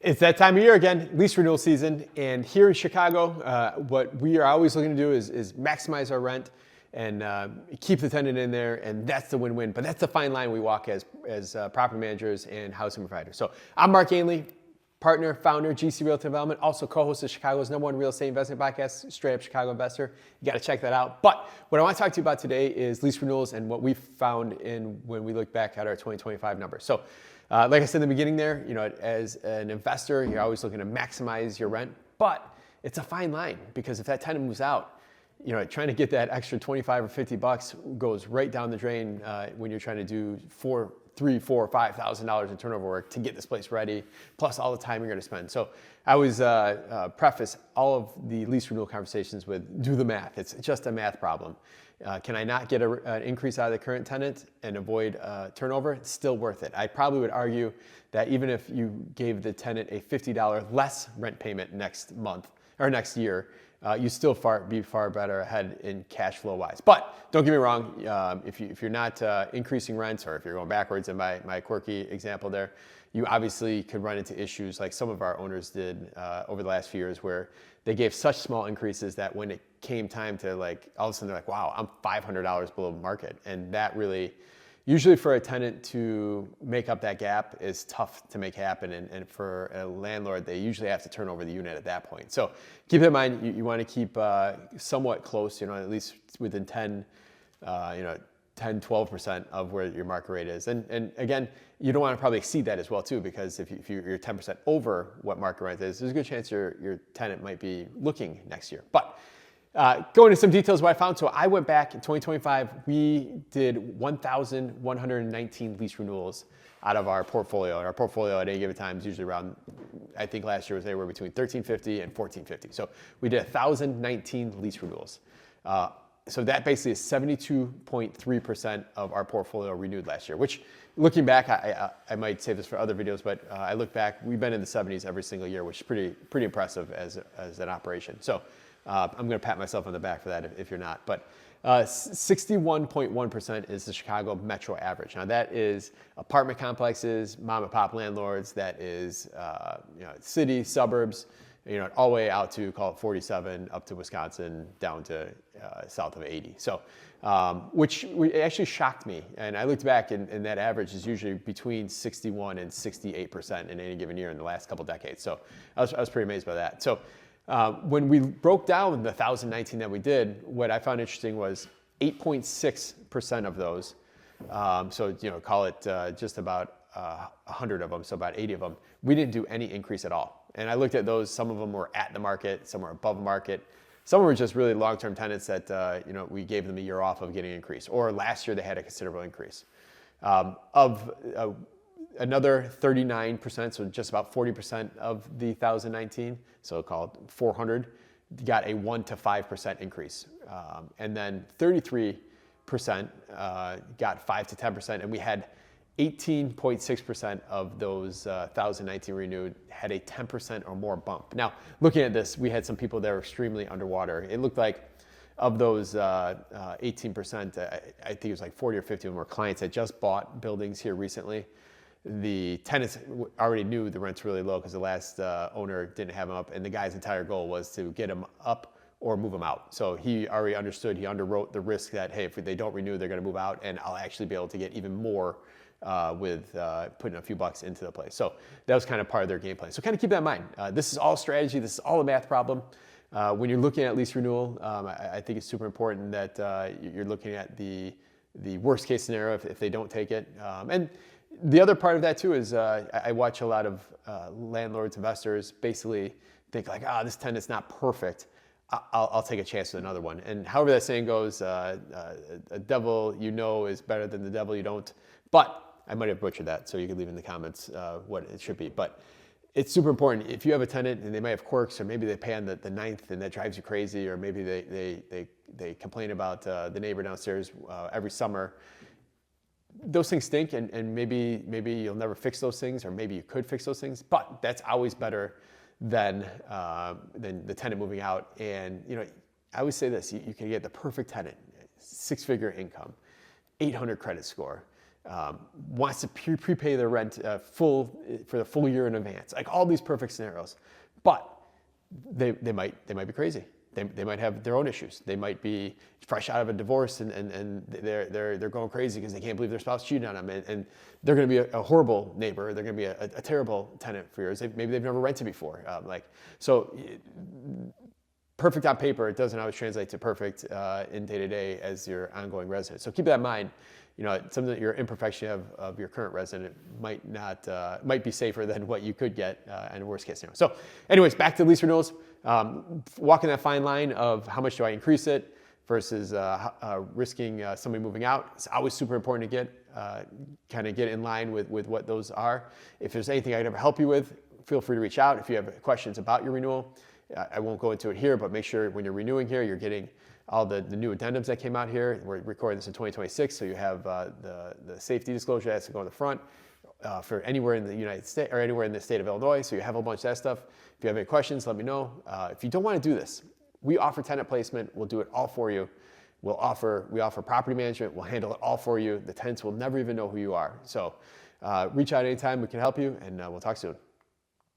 It's that time of year again, lease renewal season. And here in Chicago, what we are always looking to do is maximize our rent and keep the tenant in there. And that's the win-win. But that's the fine line we walk as property managers and housing providers. So I'm Mark Gainley, partner, founder, GC Realty Development, also co-host of Chicago's #1 real estate investment podcast, Straight Up Chicago Investor. You got to check that out. But what I want to talk to you about today is lease renewals and what we found when we look back at our 2025 numbers. So like I said in the beginning there, as an investor, you're always looking to maximize your rent, but it's a fine line because if that tenant moves out, trying to get that extra 25 or 50 bucks goes right down the drain when you're trying to do $3,000, $4,000, $5,000 in turnover work to get this place ready, plus all the time you're going to spend. So I always preface all of the lease renewal conversations with do the math. It's just a math problem. Can I not get an increase out of the current tenant and avoid turnover? It's still worth it. I probably would argue that even if you gave the tenant a $50 less rent payment next month or next year, you still be far better ahead in cash flow wise. But don't get me wrong, if you're not increasing rents or if you're going backwards in my quirky example there, you obviously could run into issues like some of our owners did over the last few years where they gave such small increases that when it came time to all of a sudden they're like, wow, I'm $500 below market. And that really, usually for a tenant to make up that gap is tough to make happen. And for a landlord, they usually have to turn over the unit at that point. So keep in mind, you want to keep somewhat close, at least within 10, 12% of where your market rate is. And again, you don't want to probably exceed that as well too, because if you're 10% over what market rent is, there's a good chance your tenant might be looking next year. But going into some details of what I found. So I went back in 2025, we did 1,119 lease renewals out of our portfolio. And our portfolio at any given time is usually around, I think last year was anywhere between 1,350 and 1,450. So we did 1,019 lease renewals. So that basically is 72.3% of our portfolio renewed last year, which looking back, I might save this for other videos, but I look back, we've been in the 70s every single year, which is pretty impressive as an operation. So I'm going to pat myself on the back for that if you're not. But 61.1% is the Chicago metro average. Now that is apartment complexes, mom and pop landlords, that is city, suburbs, all the way out to call it 47 up to Wisconsin down to south of 80. So, which actually shocked me. And I looked back and that average is usually between 61 and 68% in any given year in the last couple decades. So I was pretty amazed by that. So when we broke down the 1,019 that we did, what I found interesting was 8.6% of those. So, call it just about 100 of them, so about 80 of them, we didn't do any increase at all. And I looked at those, some of them were at the market, some were above market. Some were just really long-term tenants that, we gave them a year off of getting an increase, or last year they had a considerable increase. Another 39%, so just about 40% of the 1,019, so called 400, got a 1 to 5% increase. And then 33% got 5 to 10%, and we had 18.6% of those 1,019 renewed had a 10% or more bump. Now, looking at this, we had some people that were extremely underwater. It looked like of those 18%, I think it was like 40 or 50 of them were clients that just bought buildings here recently. The tenants already knew the rent's really low because the last owner didn't have them up, and the guy's entire goal was to get them up or move them out. So he already understood, he underwrote the risk that, hey, if they don't renew, they're going to move out, and I'll actually be able to get even more with putting a few bucks into the place. So that was kind of part of their game plan. So kind of keep that in mind. This is all strategy. This is all a math problem. When you're looking at lease renewal, I think it's super important that you're looking at the worst case scenario if they don't take it. And the other part of that too is I watch a lot of landlords, investors basically think like, this tenant's not perfect. I'll take a chance with another one. And however that saying goes, a devil is better than the devil you don't. But I might have butchered that, so you can leave in the comments what it should be. But it's super important. If you have a tenant and they might have quirks, or maybe they pay on the ninth and that drives you crazy, or maybe they complain about the neighbor downstairs every summer, those things stink, and maybe you'll never fix those things, or maybe you could fix those things. But that's always better than the tenant moving out. And I always say this: you can get the perfect tenant, 6-figure income, 800 credit score. wants to prepay their rent for the full year in advance. Like all these perfect scenarios, but they might be crazy. They might have their own issues. They might be fresh out of a divorce and they're going crazy because they can't believe their spouse cheated on them, and they're going to be a horrible neighbor. They're going to be a terrible tenant for yours. Maybe they've never rented before. Perfect on paper, it doesn't always translate to perfect in day-to-day as your ongoing resident. So keep that in mind. Some of your imperfection of your current resident might be safer than what you could get in a worst case scenario. So anyways, back to lease renewals. Walking that fine line of how much do I increase it versus risking somebody moving out. It's always super important to get in line with what those are. If there's anything I can ever help you with, feel free to reach out. If you have questions about your renewal, I won't go into it here, but make sure when you're renewing here, you're getting all the new addendums that came out here. We're recording this in 2026, so you have the safety disclosure that has to go in the front for anywhere in the United States or anywhere in the state of Illinois. So you have a bunch of that stuff. If you have any questions, let me know. If you don't want to do this, we offer tenant placement. We'll do it all for you. We offer property management. We'll handle it all for you. The tenants will never even know who you are. So reach out anytime. We can help you, and we'll talk soon.